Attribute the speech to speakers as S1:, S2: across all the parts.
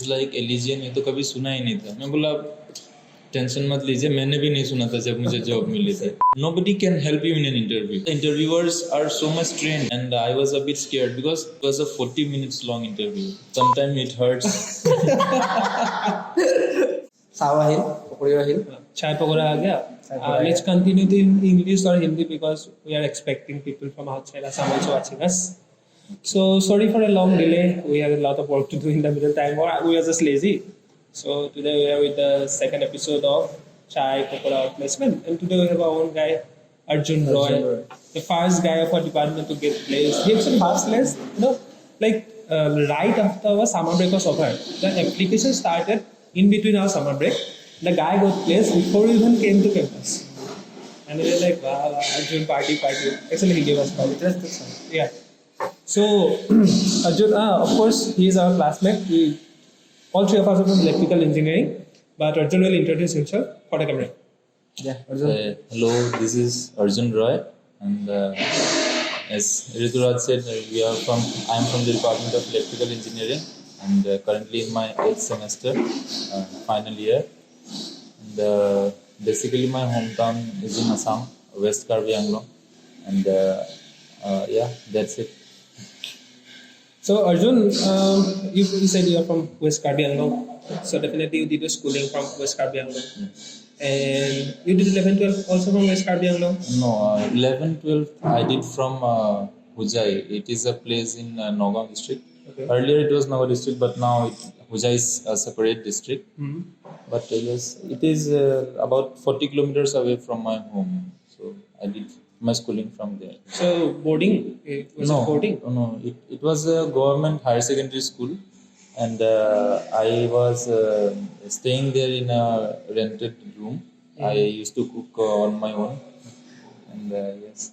S1: Like एलिजियन, ये तो कभी सुना ही नहीं था। मैं बोला टेंशन मत लीजिए, मैंने भी नहीं सुना था जब मुझे जॉब मिली थी। Nobody can help you in an interview. The interviewers are so much trained and I was a bit scared because it was a 40 minutes long interview. Sometimes it hurts.
S2: Sour Hill, Pakora Hill.
S3: Chai Pakora aa gaya. Let's continue in English or Hindi because we are expecting people from outside Assam also watching us. So sorry for a long delay. We have a lot of work to do in the middle time, or we are just lazy. So today we are with the second episode of Chai Pakora Placement, and today we have our own guy, Arjun Roy, the first guy of our department to get placed. He actually first placed, right after our summer break was over. The application started in between our summer break. The guy got placed before we even came to campus. And we were like, wow, Arjun, party. Actually, he gave us party. That's the fun. Yeah. So, Arjun, of course, he is our classmate. All three of us are from electrical engineering, but Arjun will introduce himself for the camera.
S2: Yeah, Arjun.
S1: Hello, this is Arjun Roy, and as Rituraj said, I am from the Department of Electrical Engineering, and currently in my 8th semester, final year. And basically, my hometown is in Assam, West Karbi Anglong, and yeah, that's it.
S3: So Arjun, you said you are from West Karbi Anglong, so definitely you did your schooling from West Karbi Anglong. And you did 11-12 also from West Karbi Anglong?
S1: No, 11-12 I did from Hujai. It is a place in Nagaon district.
S3: Okay.
S1: Earlier it was Nagaon district, but now Hujai is a separate district.
S3: Mm-hmm.
S1: But yes, it is about 40 kilometers away from my home. So I did my schooling from there.
S3: So boarding? Was it boarding?
S1: No, it was a government higher secondary school, and I was staying there in a rented room. Mm-hmm. I used to cook on my own, and yes.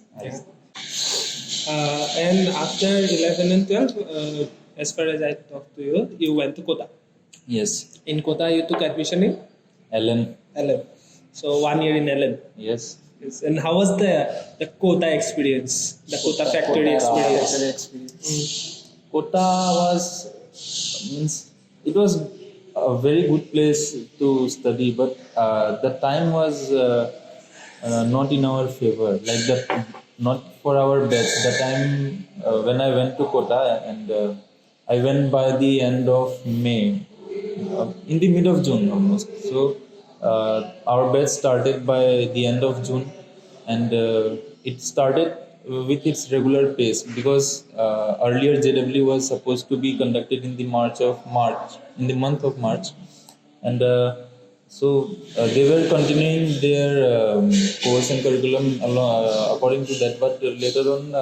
S3: And after 11 and 12, as far as I talked to you, you went to Kota.
S1: Yes.
S3: In Kota, you took admission in?
S1: LN.
S3: So 1 year in LN.
S1: Yes.
S3: And how was the Kota experience? The Kota factory experience?
S1: Kota it was a very good place to study, but the time was not in our favor. Not for our batch. The time when I went to Kota, and I went by the end of May, in the mid of June almost. So our batch started by the end of June, and it started with its regular pace because earlier JW was supposed to be conducted in the month of March, and so they were continuing their course and curriculum according to that. But later on,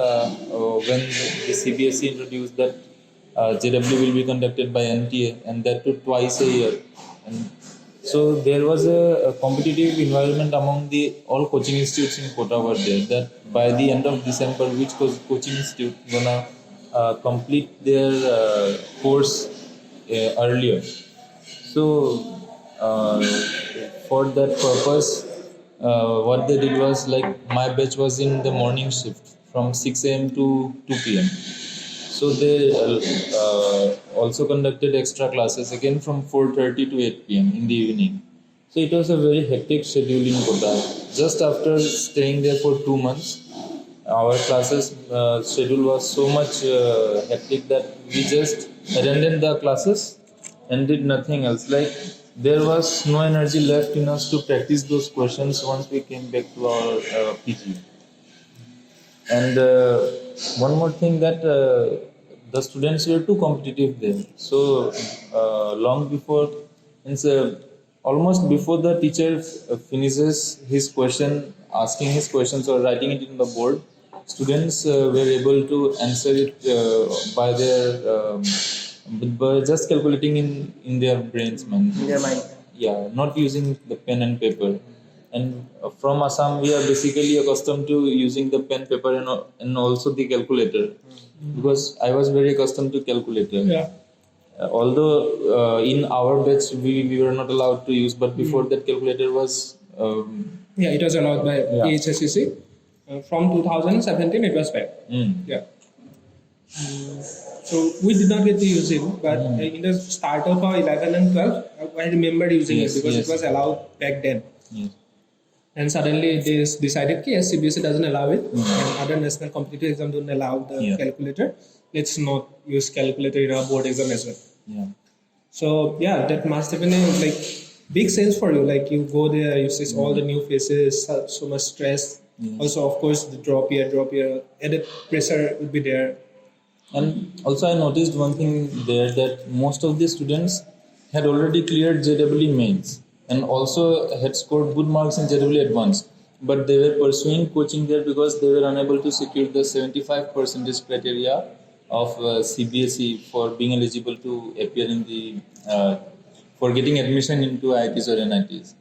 S1: when the CBSE introduced that JW will be conducted by NTA, and that too twice a year, and so there was a competitive environment among all coaching institutes in Kota were there, that by the end of December, which coaching institute gonna complete their course earlier. So for that purpose, what they did was, my batch was in the morning shift from 6 a.m. to 2 p.m. So they also conducted extra classes again from 4:30 to 8 p.m. in the evening. So it was a very hectic schedule in Kota. Just after staying there for 2 months, our classes schedule was so much hectic that we just attended the classes and did nothing else. There was no energy left in us to practice those questions once we came back to our PG. And one more thing, that the students were too competitive there. So long before, almost before the teacher finishes his question, asking his questions or writing it in the board, students were able to answer it by just calculating in their brains, man.
S2: In their mind.
S1: Yeah, not using the pen and paper. And from Assam, we are basically accustomed to using the pen, paper, and also the calculator. Because I was very accustomed to calculator.
S3: Yeah.
S1: Although in our batch we were not allowed to use, but before that calculator was.
S3: It was allowed by EHSCC. From 2017, it was back.
S1: Yeah.
S3: So we did not get to use it, but in the start of our 11 and 12, I remember using
S1: Yes,
S3: it because
S1: yes.
S3: it was allowed back then.
S1: Yes.
S3: And suddenly they decided, okay, CBSE doesn't allow it, and other national competitive exam don't allow the
S1: Yeah.
S3: calculator. Let's not use calculator in our board exam as well.
S1: Yeah.
S3: So yeah, that must have been a like big sense for you. Like you go there, you see all the new faces, so much stress.
S1: Yes.
S3: Also, of course, the drop year, added pressure would be there.
S1: And also I noticed one thing there, that most of the students had already cleared JEE mains and also had scored good marks in JEE advanced. But they were pursuing coaching there because they were unable to secure the 75% criteria of CBSE for being eligible to appear in the for getting admission into IITs or NITs.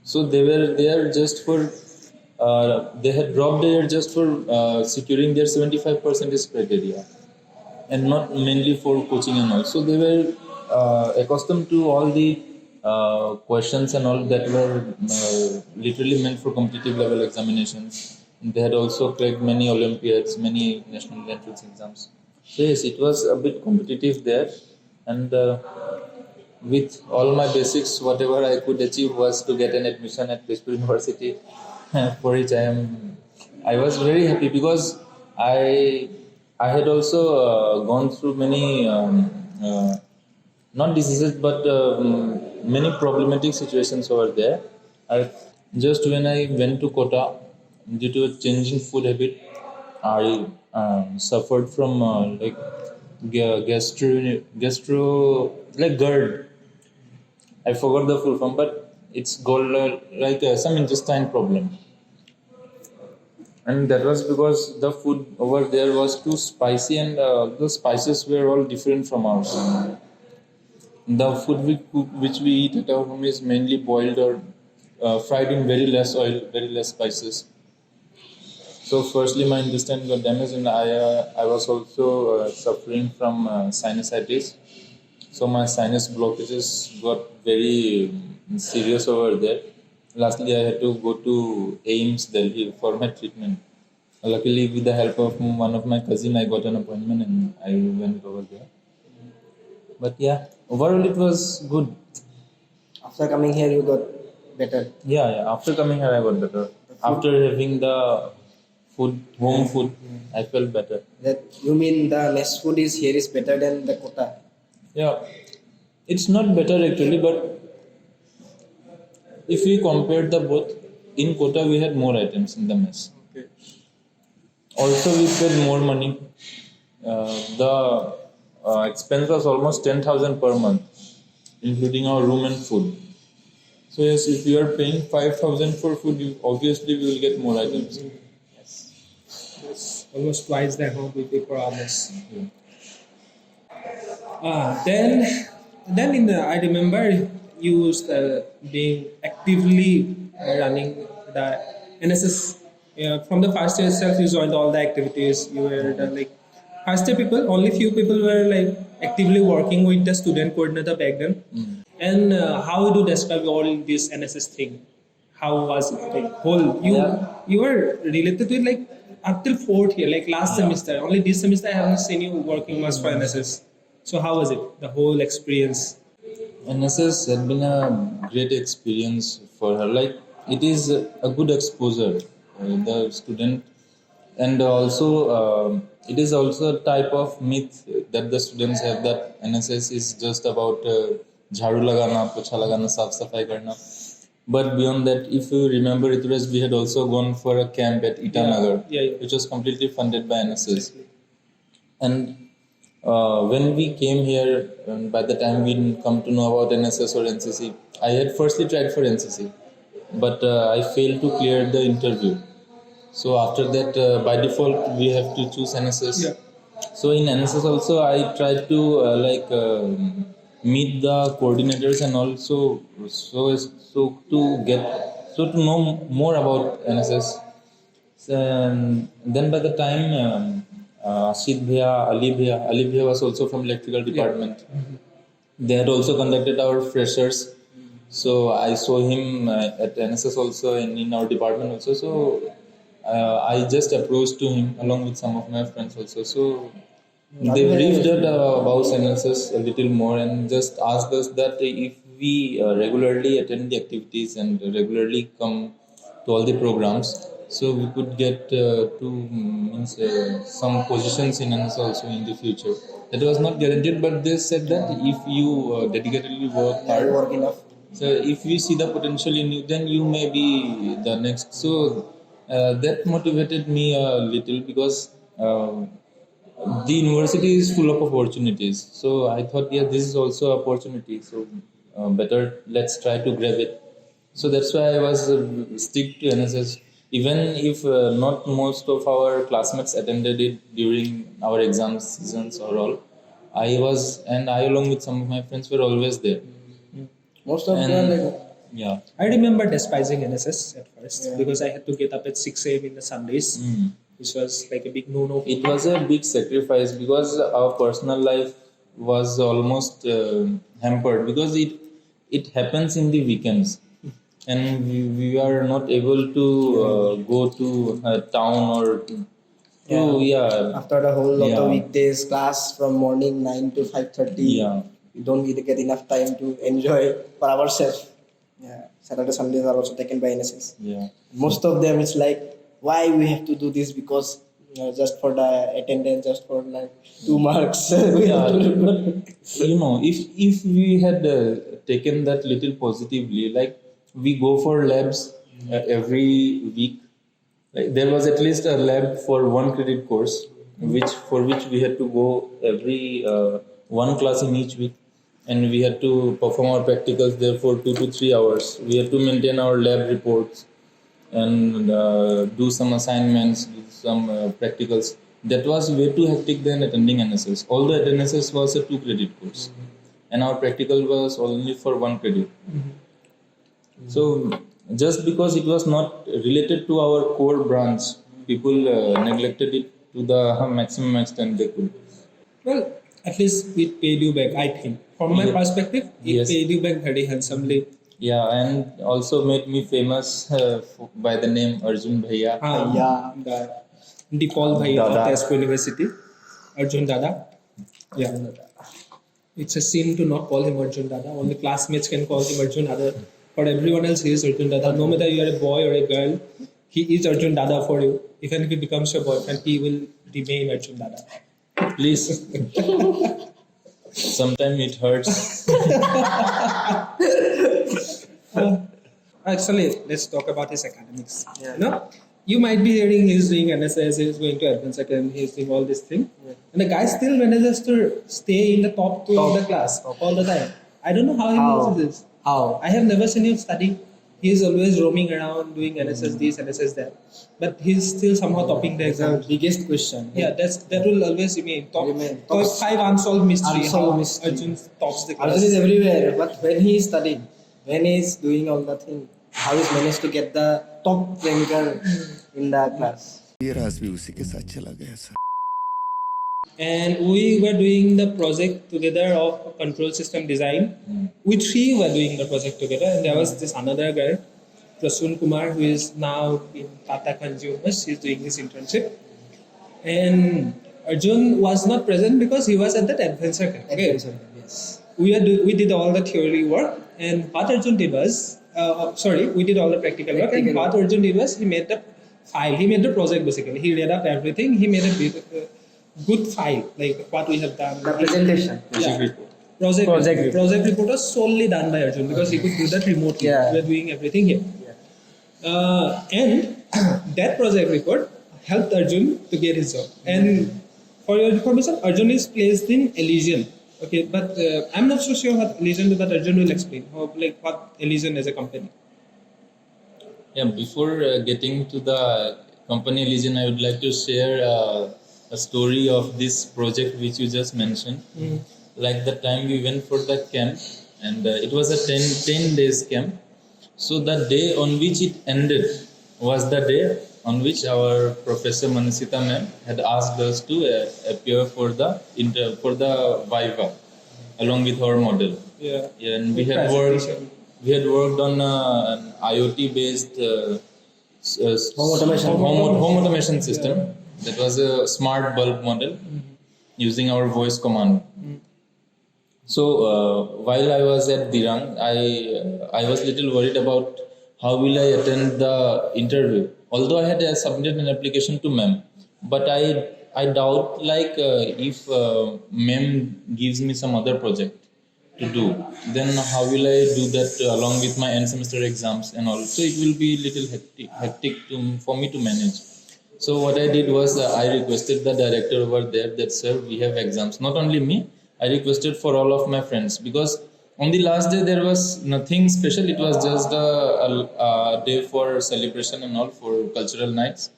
S1: So they were there just for they had dropped there just for securing their 75% criteria, and not mainly for coaching and all. So they were accustomed to all the questions and all that were literally meant for competitive level examinations. And they had also cracked many Olympiads, many national entrance exams. So yes, it was a bit competitive there, and with all my basics, whatever I could achieve was to get an admission at Tezpur University, for which I was very happy because I I had also gone through many not diseases but many problematic situations over there. I just when I went to Kota, due to a changing food habit, I suffered from like gastro like GERD. I forgot the full form, but it's called like some intestine problem. And that was because the food over there was too spicy, and the spices were all different from ours. The food we cook, which we eat at our home, is mainly boiled or fried in very less oil, very less spices. So, firstly, my intestine got damaged, and I was also suffering from sinusitis. So my sinus blockages got very serious over there. Lastly, I had to go to AIMS Delhi for my treatment. Luckily, with the help of one of my cousin, I got an appointment and I went over there. But yeah, overall it was good.
S2: After coming here, you got better.
S1: Yeah. After coming here, I got better. After having the food, home food, I felt better.
S2: That you mean the mess food is here is better than the Kota?
S1: Yeah, it's not better actually, but if we compare the both, in Kota we had more items in the mess.
S3: Okay.
S1: Also, we paid more money. The expense was almost 10,000 per month, including our room and food. So yes, if you are paying 5,000 for food, you obviously we will get more items.
S3: It's almost twice the amount we pay for our mess.
S1: Yeah.
S3: Then I remember you being actively running the NSS. From the first year itself, you joined all the activities. You were like first year people. Only few people were like actively working with the student coordinator back then. And how would you describe all this NSS thing? How was it? Like whole you were related to it like up till fourth year, like last semester. Only this semester I haven't seen you working much for NSS. So how was it? The whole experience?
S1: NSS had been a great experience for her. Like it is a good exposure, the student, and also it is also a type of myth that the students have that NSS is just about jharu lagana, pocha lagana, saf safai karna. But beyond that, if you remember, Rituras, we had also gone for a camp at Itanagar, which was completely funded by NSS. And when we came here, by the time we come to know about NSS or NCC, I had firstly tried for NCC, but I failed to clear the interview. So after that, by default, we have to choose NSS.
S3: Yeah.
S1: So in NSS also, I tried to meet the coordinators and also to know more about NSS. And then by the time Ashid Bhaiya, Ali Bhaiya was also from electrical department. They had also conducted our freshers. So I saw him at NSS also and in our department also. So I just approached to him along with some of my friends also. So They briefed us about NSS a little more and just asked us that if we regularly attend the activities and regularly come to all the programs, so we could get to means some positions in NSS also in the future. That was not guaranteed, but they said that if you dedicatedly work
S2: Yeah, you
S1: hard,
S2: work enough.
S1: so if we see the potential in you, then you may be the next. So that motivated me a little because the university is full of opportunities. So I thought, yeah, this is also opportunity. So better let's try to grab it. So that's why I was stick to NSS. Even if not most of our classmates attended it during our exam seasons or all, I along with some of my friends were always there.
S2: Most of them
S1: And
S2: like
S1: yeah.
S3: I remember despising NSS at first
S2: Yeah.
S3: because I had to get up at 6 a.m. in the Sundays, which was like a big no-no.
S1: It was a big sacrifice because our personal life was almost hampered because it happens in the weekends and we are not able to go to a town or to
S2: after the whole lot of
S1: Yeah.
S2: weekdays class from morning 9 to 5:30.
S1: Yeah.
S2: We don't really get enough time to enjoy for ourselves. Yeah, Saturday Sundays are also taken by NSS.
S1: Yeah.
S2: Most of them it's like why we have to do this because just for the attendance, just for like 2 marks. We have to do.
S1: But if we had taken that little positively, like we go for labs every week. Like there was at least a lab for 1 credit course, which we had to go every one class in each week, and we had to perform our practicals there for 2 to 3 hours. We had to maintain our lab reports and do some assignments, do some practicals. That was way too hectic than attending NSS. Although NSS was a 2 credit course, and our practical was only for 1 credit. So just because it was not related to our core branch, people neglected it to the maximum extent they could.
S3: Well, at least it paid you back, I think. From my
S1: Yeah.
S3: perspective, it
S1: Yes.
S3: paid you back very handsomely.
S1: Yeah, and also made me famous by the name Arjun Bhaiya.
S2: Yeah.
S3: The Paul Bhai of
S1: Dada.
S3: Tezpur University, Arjun Dada. Yeah. It's a sin to not call him Arjun Dada. Only classmates can call him Arjun Dada. For everyone else, he is Arjun Dada. No matter you are a boy or a girl, he is Arjun Dada for you. Even if he becomes your boyfriend, he will remain Arjun Dada.
S1: Please. Sometimes it hurts.
S3: Actually, let's talk about his academics.
S2: Yeah.
S3: You know, you might be hearing he's doing NSS, he's going to Advanced Academy, he's doing all this thing.
S2: Yeah.
S3: And the guy still manages to stay in the top two of the class all the time. I don't know how he knows this.
S2: How?
S3: I have never seen him study. He's always roaming around doing NSS this, NSS that. But he's still somehow topping the
S2: It's the
S3: exam.
S2: biggest question.
S3: Yeah, that will always remain top.
S2: Remain.
S3: Top 5 unsolved mystery.
S2: Unsolved
S3: How
S2: mystery.
S3: Arjun tops the class.
S2: Arjun is everywhere, but when he is studying, when he is doing all the thing, how he managed to get the top ranker in the class.
S4: ये राज भी उसी के साथ चला गया sir
S3: And we were doing the project together of control system design. We three were doing the project together, and there was this another guy, Prasun Kumar, who is now in Tata Consumers. He's doing his internship. And Arjun was not present because he was at that adventure camp. Okay.
S2: Yes.
S3: We did all the theory work, and what Arjun did was, we did all the practical work, and what Arjun did was he made the file. He made the project basically. He read up everything. He made a good file, like what we have done.
S2: The presentation.
S3: Yeah. Project report was solely done by Arjun because he could do that remotely.
S2: Yeah.
S3: We are doing everything here. And that project report helped Arjun to get his job. And for your information, Arjun is placed in Allegion. Okay, but I'm not so sure what Allegion is, but Arjun will explain what Allegion is a company.
S1: Yeah, before getting to the company Allegion, I would like to share a story of this project which you just mentioned. Like the time we went for the camp, and it was a 10 days camp. So the day on which it ended was the day on which our Professor Manasita ma'am had asked us to appear for the Viva along with our model.
S3: Yeah.
S1: And we had worked on an IoT based home automation system that was a smart bulb model. using our voice command. So while I was at Dirang, I was little worried about how will I attend the interview. Although I had submitted an application to ma'am, but I doubt like if ma'am gives me some other project to do, then how will I do that along with my end semester exams and all? So it will be little hectic for me to manage. So what I did was I requested the director over there that sir, we have exams. Not only me, I requested for all of my friends because on the last day there was nothing special. It was just a day for celebration and all for cultural nights.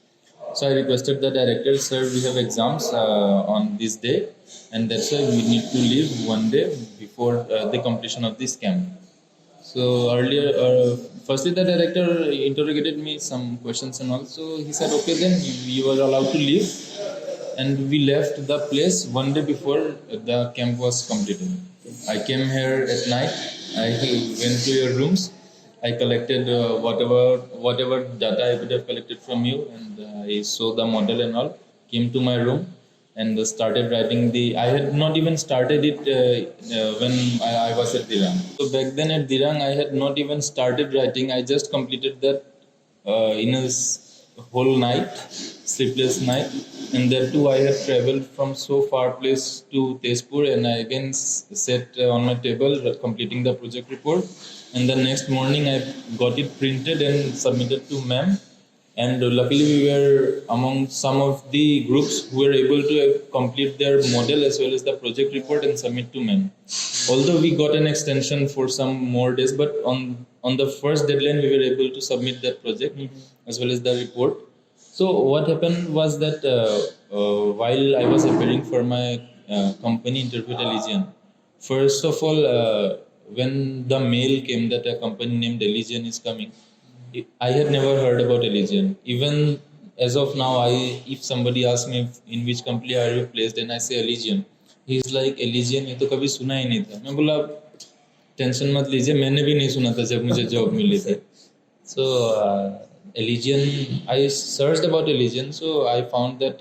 S1: So I requested the director, sir, we have exams on this day, and that's why we need to leave one day before the completion of this camp. So firstly, the director interrogated me some questions and all. So he said, okay, then you are allowed to leave. And we left the place one day before the camp was completed. I came here at night. I went to your rooms. I collected whatever data I could have collected from you, and I saw the model and all. Came to my room and started writing I had not even started it when I was at Dirang. So back then at Dirang, I had not even started writing. I just completed that in a whole night, sleepless night. And that too, I had traveled from so far place to Tezpur, and I again sat on my table completing the project report. And the next morning, I got it printed and submitted to ma'am. And luckily, we were among some of the groups who were able to complete their model as well as the project report and submit to ma'am. Although we got an extension for some more days, but on the first deadline, we were able to submit that project as well as the report. So what happened was that while I was appearing for my company interview at Allegion, first of all, when the mail came that a company named Allegion is coming, I had never heard about Allegion. Even as of now, if somebody asks me in which company are you placed, and I say Allegion, he's like Allegion, ये तो कभी सुना ही नहीं था. मैं बोला tension मत लीजिए, मैंने भी नहीं सुना था जब मुझे जॉब मिली थी. So Allegion, I searched about Allegion, so I found that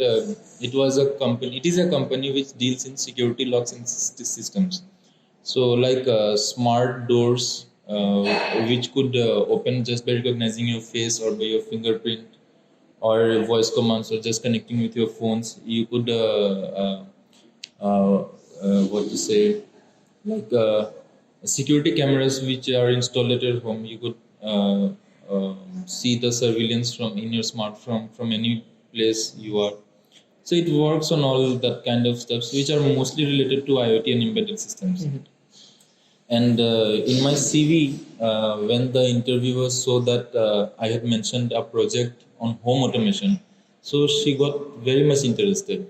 S1: it was a company. It is a company which deals in security locks and systems. So like smart doors, which could open just by recognizing your face or by your fingerprint, or voice commands, or just connecting with your phones. You could what to say, like security cameras which are installed at your home. You could see the surveillance from in your smartphone from any place you are. So it works on all that kind of stuff, which are mostly related to IoT and embedded systems. And in my CV, when the interviewer saw that I had mentioned a project on home automation, so she got very much interested.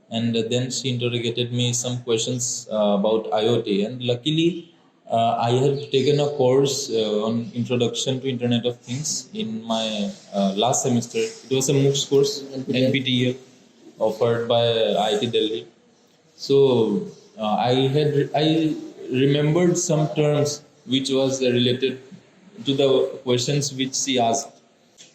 S1: And then she interrogated me some questions about IoT. And luckily, I had taken a course on Introduction to Internet of Things in my last semester. It was a MOOCs course, NPTEL, offered by IIT Delhi. So I remembered some terms which was related to the questions which she asked.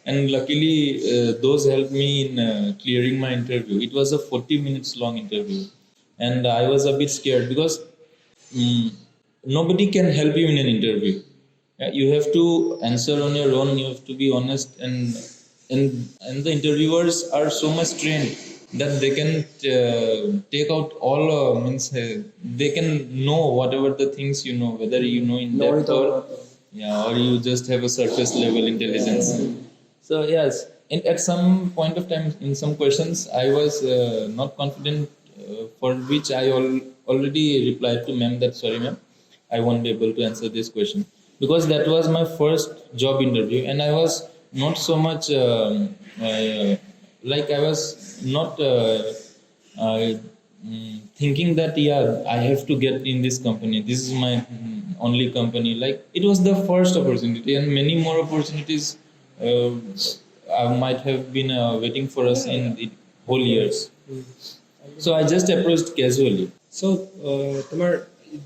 S1: And luckily, those helped me in clearing my interview. It was a 40 minutes long interview. And I was a bit scared because nobody can help you in an interview. You have to answer on your own. You have to be honest, and the interviewers are so much trained that they can take out all they can know whatever the things you know, whether you know in depth or you just have a surface level intelligence. So yes, at some point of time in some questions I was not confident, for which I already replied to ma'am that sorry ma'am, I won't be able to answer this question, because that was my first job interview and I was not so much like I was not thinking that I have to get in this company. This is my only company. Like it was the first opportunity, and many more opportunities might have been waiting for us in the whole years. So I just approached casually.
S3: So,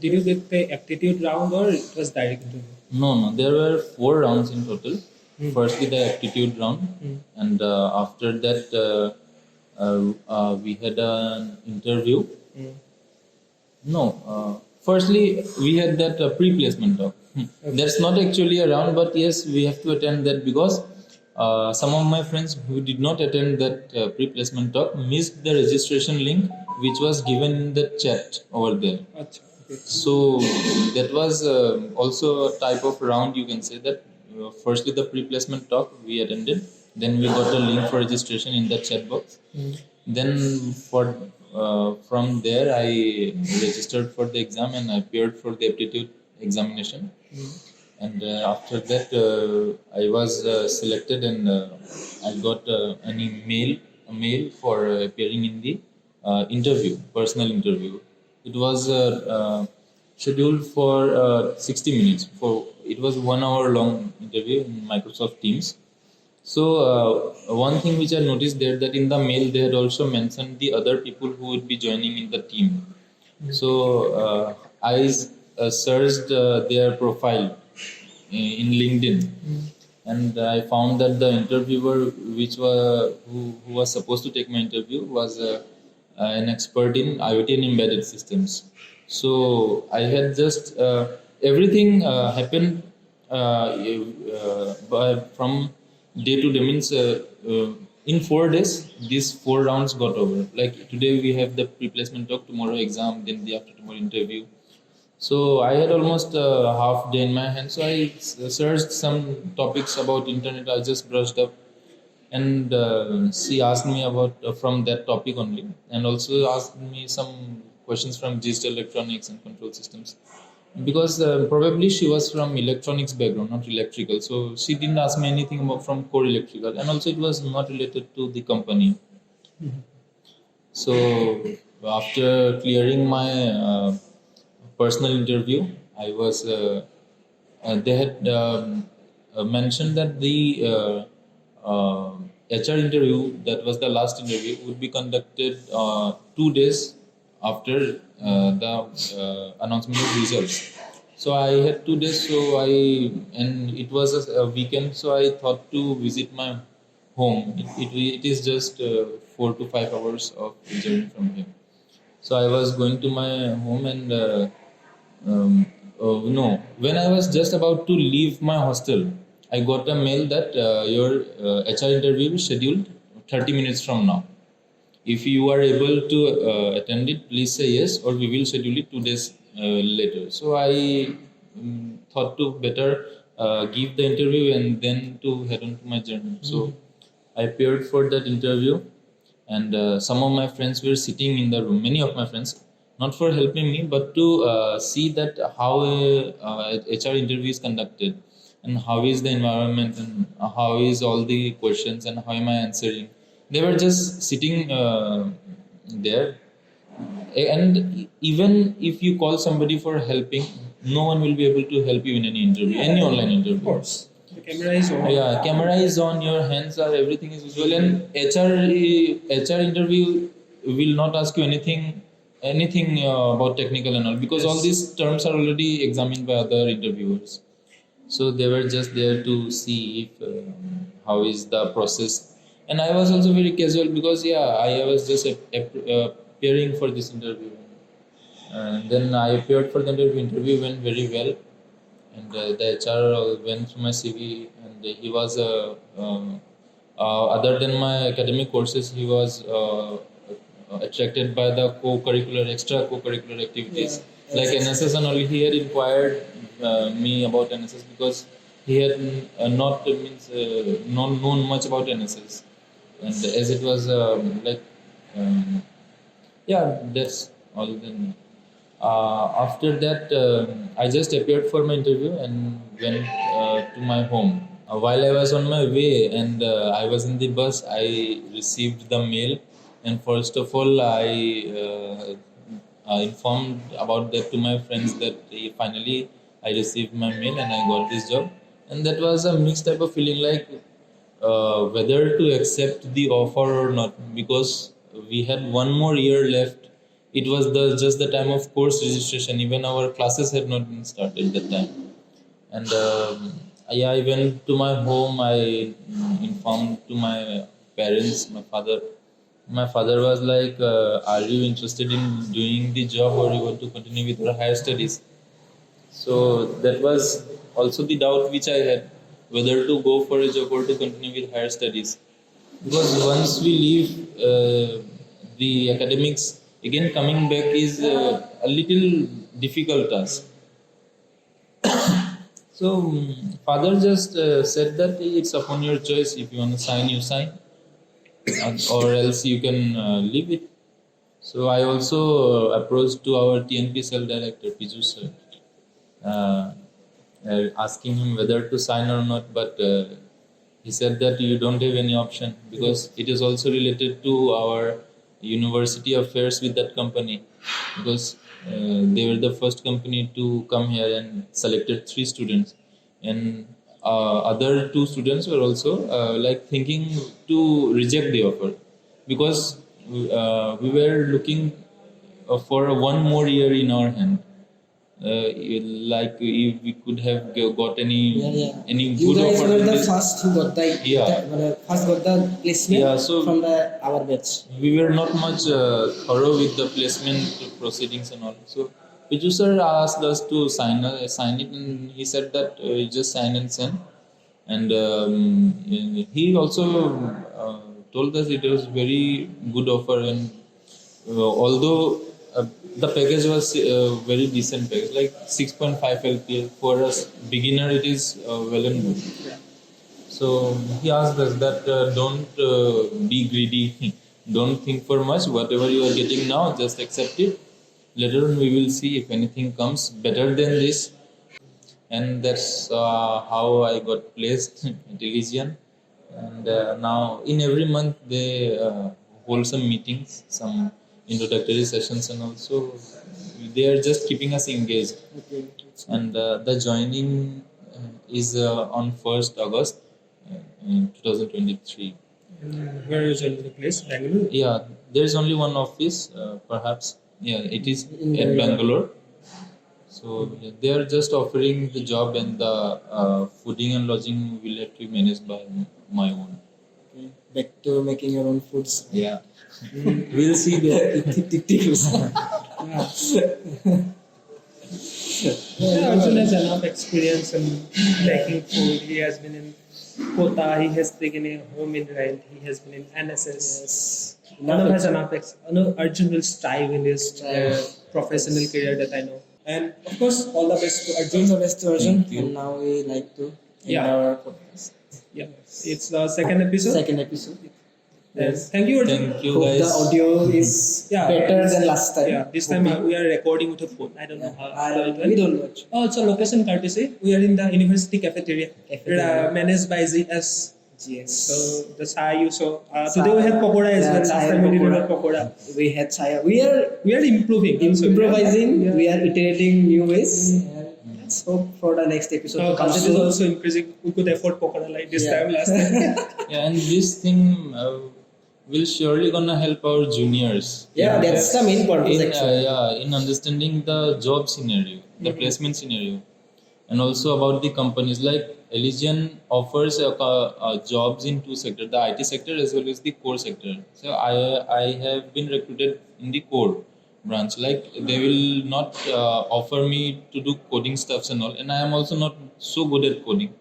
S3: did you get the aptitude round or it was direct interview?
S1: No. There were 4 rounds in total. Firstly, the aptitude round, and after that, we had an interview No. Firstly, we had that pre-placement talk. That's not actually a round, but yes, we have to attend that because some of my friends who did not attend that pre-placement talk missed the registration link, which was given in the chat over there.
S3: Acha, okay.
S1: So that was also a type of round, you can say that. Firstly, the pre-placement talk we attended, then we got a link for registration in the chat box. Then from there, I registered for the exam and I appeared for the aptitude examination. And after that, I was selected and I got a mail for appearing in the personal interview. It was scheduled for 60 minutes. It was 1 hour long interview in Microsoft Teams. So one thing which I noticed there, that in the mail they had also mentioned the other people who would be joining in the team. So I searched their profile in LinkedIn, and I found that the interviewer who was supposed to take my interview was an expert in IoT and embedded systems. So I had just everything happened from day to day, means in 4 days these 4 rounds got over. Like today we have the pre-placement talk, tomorrow exam, then the after tomorrow interview. So I had almost half day in my hand. So I searched some topics about internet. I just brushed up, and she asked me about from that topic only, and also asked me some questions from digital electronics and control systems. Because probably she was from electronics background, not electrical. So she didn't ask me anything about from core electrical, and also it was not related to the company. So after clearing my personal interview, I was they had mentioned that the HR interview, that was the last interview, would be conducted 2 days after the announcement of results. So I had 2 days, and it was a weekend, so I thought to visit my home. It is just 4 to 5 hours of journey from here. So I was going to my home, and no, when I was just about to leave my hostel, I got a mail that your HR interview is scheduled 30 minutes from now. If you are able to attend it, please say yes, or we will schedule it 2 days later. So I thought to better give the interview and then to head on to my journey. So I appeared for that interview, and some of my friends were sitting in the room. Many of my friends, not for helping me, but to see that how a HR interview is conducted, and how is the environment, and how is all the questions, and how am I answering. They were just sitting there, and even if you call somebody for helping, no one will be able to help you in any interview, any online interview.
S3: Of course, the camera is on.
S1: Yeah, camera is on, your hands are, everything is visual, and HR interview will not ask you anything about technical and all, because all these terms are already examined by other interviewers. So they were just there to see if how is the process. And I was also very casual, because I was just appearing for this interview. And then I appeared for the interview. Interview went very well, and the HR went through my CV, and he was other than my academic courses, he was attracted by the extra co-curricular activities, like NSS and all. He had inquired me about NSS, because he had not known much about NSS, and as it was that's all. Then after that, I just appeared for my interview and went to my home. While I was on my way, and I was in the bus, I received the mail, and first of all, I informed about that to my friends, that finally I received my mail and I got this job. And that was a mixed type of feeling, like whether to accept the offer or not, because we had 1 more year left. It was just the time of course registration. Even our classes had not been started that time. And I went to my home. I informed to my parents, my father, my father was like, "Are you interested in doing the job, or you want to continue with your higher studies?" So that was also the doubt which I had, whether to go for a job or to continue with higher studies. Because once we leave the academics, again coming back is a little difficult task. So father just said that it's upon your choice. If you want to sign, you sign, or else you can leave it. So I also approached to our TNP cell director, Piju sir, asking him whether to sign or not, but he said that you don't have any option, because it is also related to our university affairs with that company, because they were the first company to come here and selected 3 students, and other 2 students were also like thinking to reject the offer, because we were looking for a 1 more year in our hand. Like if we could have got any
S2: You
S1: good
S2: guys were the
S1: opportunities.
S2: first who got the first got the placement
S1: Yeah, so
S2: from the our batch.
S1: we were not much thorough with the placement proceedings and all. So Piju sir asked us to sign it, and he said that just sign and send. And he also told us it was very good offer, and although the package was very decent package, like 6.5 LPA for us beginner, it is well and good. So he asked us that don't be greedy, don't think for much. Whatever you are getting now, just accept it. Later on, we will see if anything comes better than this. And that's how I got placed at Allegion. And now, in every month, they hold some meetings, some introductory sessions, and also they are just keeping us engaged.
S2: Okay.
S1: And the joining is on 1st August in 2023.
S3: Where is the place? Bangalore?
S1: Yeah, there's only one office, perhaps. Yeah, it is
S2: In
S1: at
S2: Bangalore.
S1: Bangalore. So yeah, they are just offering the job, and the fooding and lodging will have to be managed by my own.
S2: Okay. Back to making your own foods.
S1: Yeah, we'll see that.
S3: Arjun has enough experience in making food. He has been in Kota, he has taken a home in rent, he has been in NSS.
S2: Yes.
S3: Arjun has enough Arjun will strive in his professional career, that I know. And of course, all the best to Arjun.
S2: All the best to Arjun.
S1: Thank you.
S2: And now we like to end
S3: Yeah.
S2: our podcast.
S3: Yeah, it's the second episode.
S2: Second episode.
S3: Yes. Thank you, Arjun.
S1: Thank you,
S2: Hope the
S1: guys.
S2: audio is
S3: Yeah.
S2: better than last time.
S3: Yeah, this time we are recording with a phone. I don't know how it
S2: we
S3: went.
S2: don't know.
S3: Oh, it's a location courtesy. We are in the university cafeteria. Managed by ZS.
S2: Yes.
S3: So the Chai you saw. Today we had Pakora as well. Last time we did Pakora.
S2: We had Chai. We are
S3: improving.
S2: improvising.
S3: Yeah.
S2: We are iterating new ways. And let's hope for the next episode.
S3: So
S2: to come
S3: budget is
S2: soon.
S3: also increasing. We could afford Pakora like this
S2: Yeah.
S3: time last time.
S1: Yeah, and this thing will surely gonna help our juniors.
S2: Yeah, that's the main purpose actually.
S1: In understanding the job scenario, the placement scenario, and also about the companies. Like Allegion offers jobs in 2 sectors: the IT sector as well as the core sector. So I have been recruited in the core branch. Like they will not offer me to do coding stuffs and all, and I am also not so good at coding,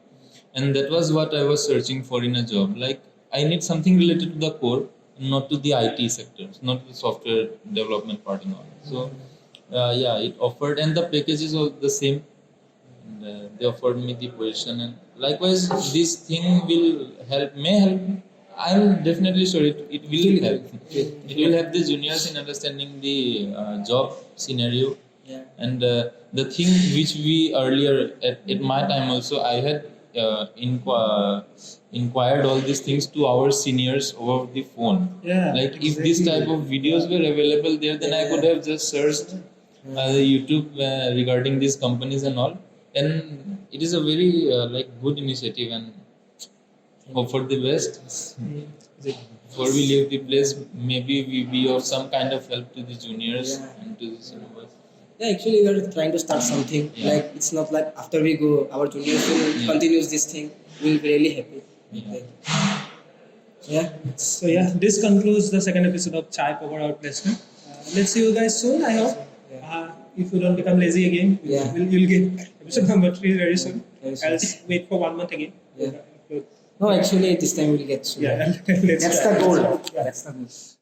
S1: and that was what I was searching for in a job. Like I need something related to the core, not to the IT sectors, not the software development part and all. So it offered, and the package is all the same. And, they offered me the position, and likewise this thing may help. I'm definitely sure it will help. It will help the juniors in understanding the job scenario.
S2: Yeah.
S1: And the thing which we earlier at my time also, I had inquired all these things to our seniors over the phone.
S3: Yeah,
S1: Like if this type of videos were available there, then I could have just searched the YouTube regarding these companies and all. And it is a very good initiative, and hope for the best. Before we leave the place, maybe we be of some kind of help to the juniors and to the seniors.
S2: Yeah, actually we are trying to start something.
S1: Yeah.
S2: Like it's not like after we go, our juniors will continues this thing. We'll be really happy.
S1: Yeah.
S2: Yeah.
S3: So yeah, this concludes the second episode of Chai Pakora Out Placement. Let's see you guys soon, I hope. If you don't become lazy again,
S2: Yeah.
S3: you'll get episode number 3 very soon.
S2: Very soon.
S3: Else wait for 1 month again.
S2: Yeah. No, actually, this time we'll get soon.
S3: Yeah, let's
S2: That's
S3: try.
S2: the goal. That's the goal.